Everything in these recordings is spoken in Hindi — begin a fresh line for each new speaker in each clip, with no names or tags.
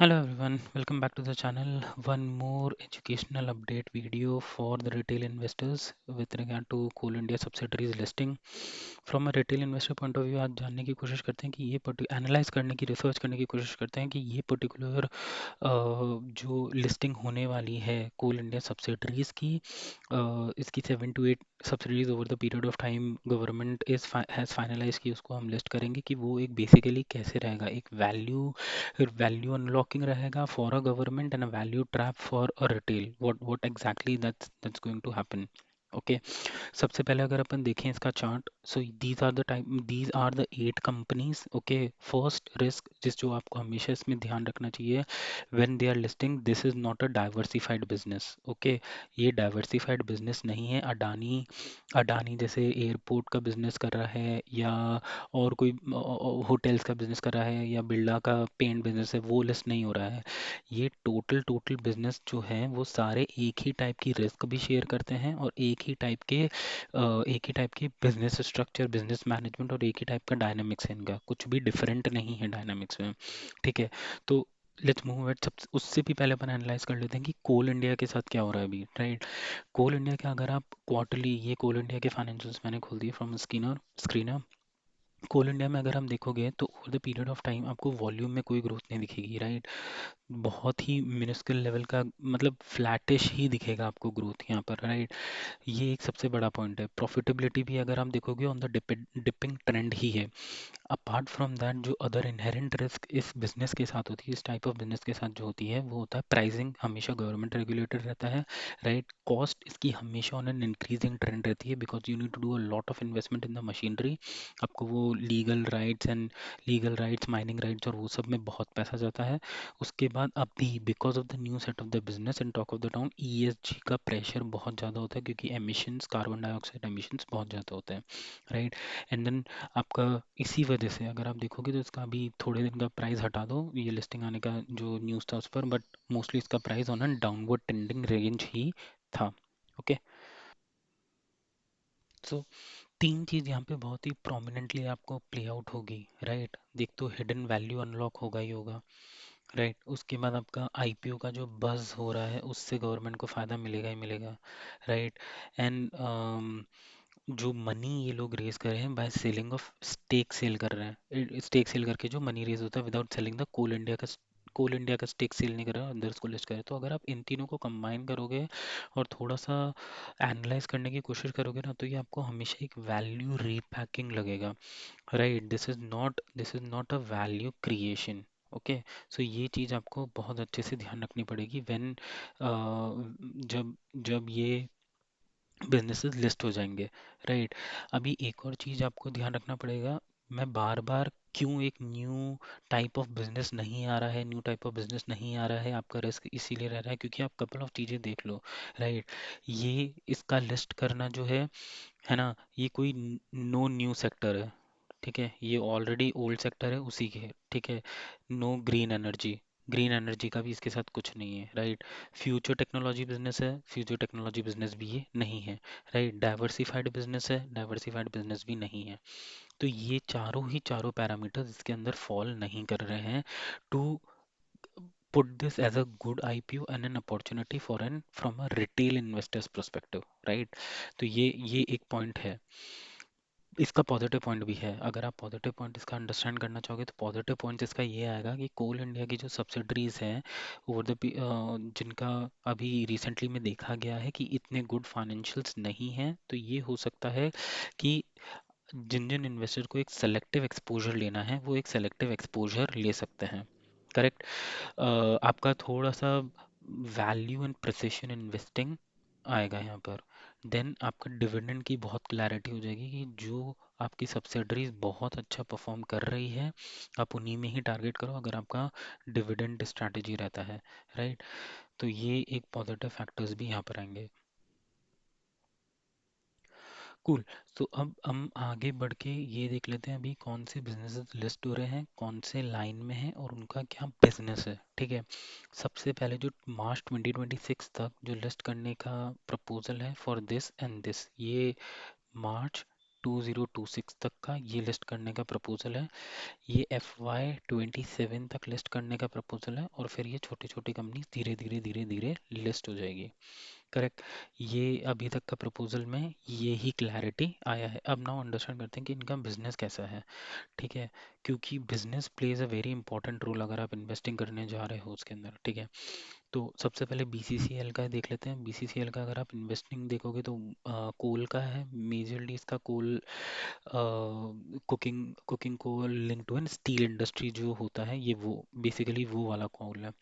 Hello everyone, welcome back to the channel. One more educational update video for the retail investors with regard to Coal India subsidiaries listing. From a retail investor point of view, आज जानने की कोशिश करते हैं कि ये एनालाइज करने की रिसर्च करने की कोशिश करते हैं कि ये पर्टिकुलर जो लिस्टिंग होने वाली है कोल इंडिया सब्सिडरीज की, इसकी 7 to 8 subsidiaries over the period of time government has finalize की उसको हम लिस्ट करेंगे कि वो एक बेसिकली कैसे रहेगा, एक वैल्यू अनलॉकिंग रहेगा for a government and a value trap for a retail what exactly that's going to happen. Okay, सबसे पहले अगर अपन देखें इसका चार्ट, so these are the 8 companies. Okay, first risk जिस जो आपको हमेशा इसमें ध्यान रखना चाहिए when they are listing, this is not a diversified business. Okay, ये डाइवर्सिफाइड बिजनेस नहीं है। अडानी अडानी जैसे एयरपोर्ट का बिजनेस कर रहा है, या और कोई होटल्स का बिजनेस कर रहा है, या बिरला का पेंट बिजनेस है, वो लिस्ट नहीं हो रहा है। ये टोटल टोटल बिजनेस जो है वो सारे एक ही टाइप की रिस्क भी शेयर करते हैं, और एक ही टाइप के बिजनेस स्ट्रक्चर, बिजनेस मैनेजमेंट, और एक ही टाइप का डायनामिक्स है इनका, कुछ भी डिफरेंट नहीं है डायनामिक्स में। ठीक है, तो लेट्स मूव एट। सब उससे भी पहले अपन एनालाइज कर लेते हैं कि कोल इंडिया के साथ क्या हो रहा है अभी, राइट। कोल इंडिया के अगर आप क्वार्टरली, ये कोल इंडिया के फाइनेंशियल्स मैंने खोल दिए फ्रॉम स्क्रीनर। कोल इंडिया में अगर हम देखोगे तो over the period of time आपको वॉल्यूम में कोई ग्रोथ नहीं दिखेगी, राइट। बहुत ही मिनिस्कल लेवल का, मतलब फ्लैटिश ही दिखेगा आपको ग्रोथ यहाँ पर, राइट। ये एक सबसे बड़ा पॉइंट है। प्रॉफिटेबिलिटी भी अगर हम देखोगे ऑन द डिपिंग ट्रेंड ही है। अपार्ट फ्रॉम दैट, जो अदर इनहेरेंट रिस्क इस बिजनेस के साथ होती है, इस टाइप ऑफ बिजनेस के साथ जो होती है, वो होता है प्राइसिंग, हमेशा गवर्नमेंट रेगुलेटेड रहता है, राइट। कॉस्ट इसकी हमेशा ऑन एन इंक्रीजिंग ट्रेंड रहती है, because you need to do a lot of investment in the machinery. आपको वो लीगल राइट्स, माइनिंग राइट्स, और वो सब में बहुत पैसा जाता है। उसके बाद अभी because of the new set of the business and talk of the town, ESG का प्रेशर बहुत ज़्यादा होता है, क्योंकि एमिशंस, कार्बन डाइऑक्साइड एमिशंस बहुत ज़्यादा होते हैं, राइट। एंड देन आपका इसी वजह से अगर आप देखोगे तो इसका अभी थोड़े दिन का प्राइस हटा दो, ये लिस्टिंग आने का जो न्यूज़ था उस पर, बट मोस्टली इसका price on an downward trending range ही था। ओके, सो तीन चीज़ यहाँ पे बहुत ही प्रोमिनेंटली आपको प्ले आउट होगी, राइट। देख, तो हिडन वैल्यू अनलॉक होगा ही होगा, राइट। उसके बाद आपका आईपीओ का जो बज़ हो रहा है उससे गवर्नमेंट को फ़ायदा मिलेगा ही मिलेगा, राइट। एंड जो मनी ये लोग रेज कर रहे हैं by selling off stake, sell कर रहे हैं, स्टेक सेल करके जो मनी रेज होता है without selling the coal India का स्टेक सेल नहीं कर रहा है, अंदर उसको लिस्ट करे। तो अगर आप इन तीनों को कंबाइन करोगे और थोड़ा सा एनालाइज करने की कोशिश करोगे ना, तो ये आपको हमेशा एक वैल्यू रीपैकिंग लगेगा, right. This is not a value creation. Okay, so ये चीज़ आपको बहुत अच्छे से ध्यान रखनी पड़ेगी व्हेन, जब जब ये बिजनेसेस लिस्ट हो जाएंगे, राइट। अभी एक और चीज़ आपको ध्यान रखना पड़ेगा। मैं बार बार क्यों एक न्यू टाइप ऑफ बिजनेस नहीं आ रहा है, न्यू टाइप ऑफ बिजनेस नहीं आ रहा है, आपका रिस्क इसीलिए रह रहा है क्योंकि आप कपल ऑफ चीज़ें देख लो, राइट। ये इसका लिस्ट करना जो है ना, ये कोई नो न्यू सेक्टर है, ठीक है, ये ऑलरेडी ओल्ड सेक्टर है उसी के, ठीक है। नो ग्रीन एनर्जी का भी इसके साथ कुछ नहीं है, राइट। फ्यूचर टेक्नोलॉजी बिजनेस है, फ्यूचर टेक्नोलॉजी बिजनेस भी ये नहीं है, राइट। डाइवर्सिफाइड बिजनेस है, डाइवर्सिफाइड बिजनेस भी नहीं है। तो ये चारों पैरामीटर्स इसके अंदर फॉल नहीं कर रहे हैं to put this as a good IPO and an opportunity for an from a retail investors perspective, right. तो ये एक पॉइंट है। इसका पॉजिटिव पॉइंट भी है। अगर आप पॉजिटिव पॉइंट इसका अंडरस्टैंड करना चाहोगे तो पॉजिटिव पॉइंट इसका ये आएगा कि कोल इंडिया की जो सब्सिडरीज हैं ओवर द जिनका अभी रिसेंटली में देखा गया है कि इतने गुड फाइनेंशियल्स नहीं हैं, तो ये हो सकता है कि जिन जिन इन्वेस्टर को एक सेलेक्टिव एक्सपोजर लेना है वो एक सेलेक्टिव एक्सपोजर ले सकते हैं, करेक्ट। आपका थोड़ा सा वैल्यू एंड प्रिसिशन इन्वेस्टिंग आएगा यहाँ पर। देन आपका डिविडेंड की बहुत क्लैरिटी हो जाएगी कि जो आपकी सब्सिडरीज बहुत अच्छा परफॉर्म कर रही है, आप उन्हीं में ही टारगेट करो अगर आपका डिविडेंड स्ट्रैटेजी रहता है, राइट। तो ये एक पॉजिटिव फैक्टर्स भी यहाँ पर आएंगे। कूल। तो अब हम आगे बढ़ के ये देख लेते हैं अभी कौन से बिजनेसेस लिस्ट हो रहे हैं, कौन से लाइन में हैं, और उनका क्या बिजनेस है, ठीक है। सबसे पहले जो मार्च 2026 तक जो लिस्ट करने का प्रपोजल है फॉर दिस एंड दिस, ये मार्च 2026 तक का ये लिस्ट करने का प्रपोजल है। ये FY 27 तक लिस्ट करने का प्रपोजल है, और फिर ये छोटी छोटी कंपनी धीरे धीरे धीरे धीरे लिस्ट हो जाएगी। करेक्ट। ये अभी तक का प्रपोजल में ये ही क्लैरिटी आया है। अब नाउ अंडरस्टैंड करते हैं कि इनका बिजनेस कैसा है। ठीक है, क्योंकि business plays a very important role अगर आप इन्वेस्टिंग करने जा रहे हो उसके अंदर। ठीक है, तो सबसे पहले BCCL का देख लेते हैं। BCCL का अगर आप इन्वेस्टिंग देखोगे तो कोल का है मेजरली। इसका coal cooking cooking coal link to an steel industry जो होता है, ये वो बेसिकली वो वाला कोल है।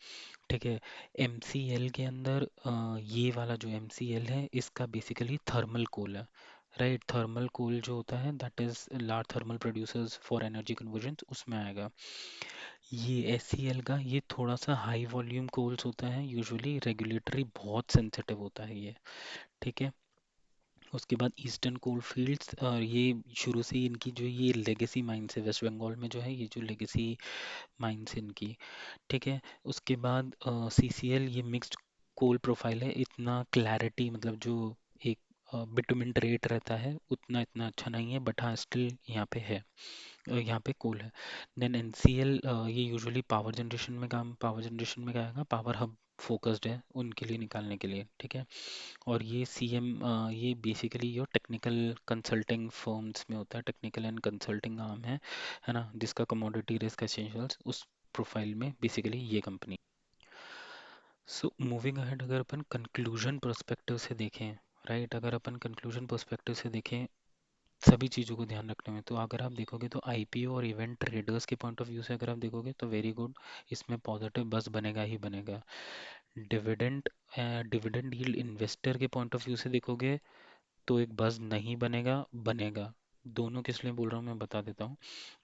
ठीक है, MCL के अंदर ये वाला जो MCL है इसका बेसिकली थर्मल कोल है। राइट, थर्मल कोल जो होता है that is large thermal producers for energy conversion, उसमें आएगा। ये SCL का ये थोड़ा सा हाई वॉल्यूम कोल्स होता है, यूजुअली रेगुलेटरी बहुत सेंसिटिव होता है ये। ठीक है, उसके बाद ईस्टर्न कोल फील्ड्स, और ये शुरू से ही इनकी जो ये लेगेसी माइंस है वेस्ट बंगाल में जो है, ये जो लेगेसी माइंस इनकी। ठीक है, उसके बाद CCL ये मिक्स्ड कोल प्रोफाइल है। इतना क्लैरिटी मतलब जो एक बिटुमेंट रेट रहता है उतना इतना अच्छा नहीं है, बट हाँ स्टिल यहाँ पे है, यहाँ पे कोल है। देन NCL ये यूजुअली पावर जनरेशन में क्या आएगा, पावर हब फोकस्ड है उनके लिए निकालने के लिए। ठीक है, और ये ये basically your technical consulting firms में होता है, टेक्निकल एंड कंसल्टिंग आर्म है ना, जिसका कमोडिटी रिस्क एसेंशियल्स उस प्रोफाइल में बेसिकली ये कंपनी। सो मूविंग अहेड, अगर अपन कंक्लूजन पर्सपेक्टिव से देखें, राइट, अगर अपन कंक्लूजन पर्सपेक्टिव से देखें सभी चीज़ों को ध्यान रखने में, तो अगर आप देखोगे तो IPO और इवेंट ट्रेडर्स के पॉइंट ऑफ व्यू से अगर आप देखोगे तो वेरी गुड, इसमें पॉजिटिव बस बनेगा ही बनेगा। डिविडेंड डिविडेंड यील्ड इन्वेस्टर के पॉइंट ऑफ व्यू से देखोगे तो एक बज नहीं बनेगा, बनेगा। दोनों किस लिए बोल रहा हूँ मैं बता देता हूँ।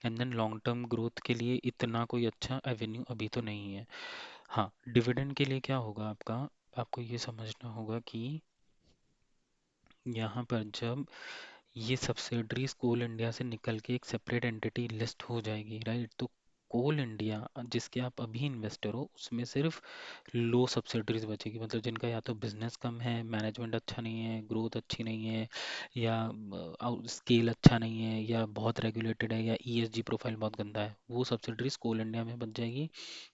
And then long term growth के लिए इतना कोई अच्छा एवेन्यू अभी तो नहीं है। हाँ, डिविडेंड के लिए क्या होगा आपका, आपको ये समझना होगा कि यहाँ पर जब ये सब्सिडरीज कोल इंडिया से निकल के एक सेपरेट एंटिटी लिस्ट हो जाएगी, राइट, तो कोल इंडिया जिसके आप अभी इन्वेस्टर हो उसमें सिर्फ लो सब्सिडरीज बचेगी, मतलब जिनका या तो बिजनेस कम है, मैनेजमेंट अच्छा नहीं है, ग्रोथ अच्छी नहीं है, या स्केल अच्छा नहीं है, या बहुत रेगुलेटेड है, या ESG प्रोफाइल बहुत गंदा है, वो सब्सिडरीज कोल इंडिया में बच जाएगी।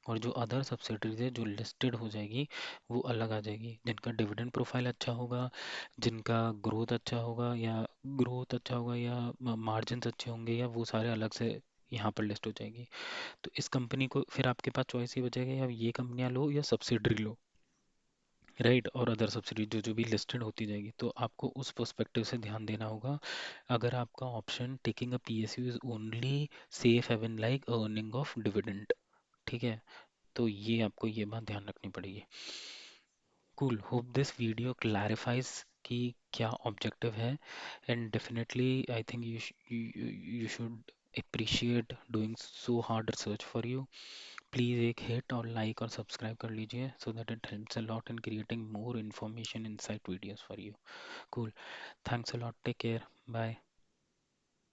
और जो अदर सब्सिडरीज है जो लिस्टेड हो जाएगी वो अलग आ जाएगी, जिनका डिविडेंड प्रोफाइल अच्छा होगा, जिनका ग्रोथ अच्छा होगा या मार्जिन्स अच्छे होंगे, या वो सारे अलग से यहाँ पर लिस्ट हो जाएगी। तो इस कंपनी को फिर आपके पास चॉइस ही बचेगा, या ये कंपनियां लो या सब्सिडरी लो, राइट, और अदर सब्सिडी जो जो भी लिस्टेड होती जाएगी, तो आपको उस पर्सपेक्टिव से ध्यान देना होगा। अगर आपका option taking a PSU is only safe heaven like earning of dividend, ठीक है, तो ये आपको ये बात ध्यान रखनी पड़ेगी। Cool, hope this video clarifies कि क्या ऑब्जेक्टिव है। And definitely I think you should appreciate doing so hard research for you. Please एक हिट और लाइक और सब्सक्राइब कर लीजिए, so that it helps a lot in creating more information insight videos for you. Cool, thanks a lot, take care, bye.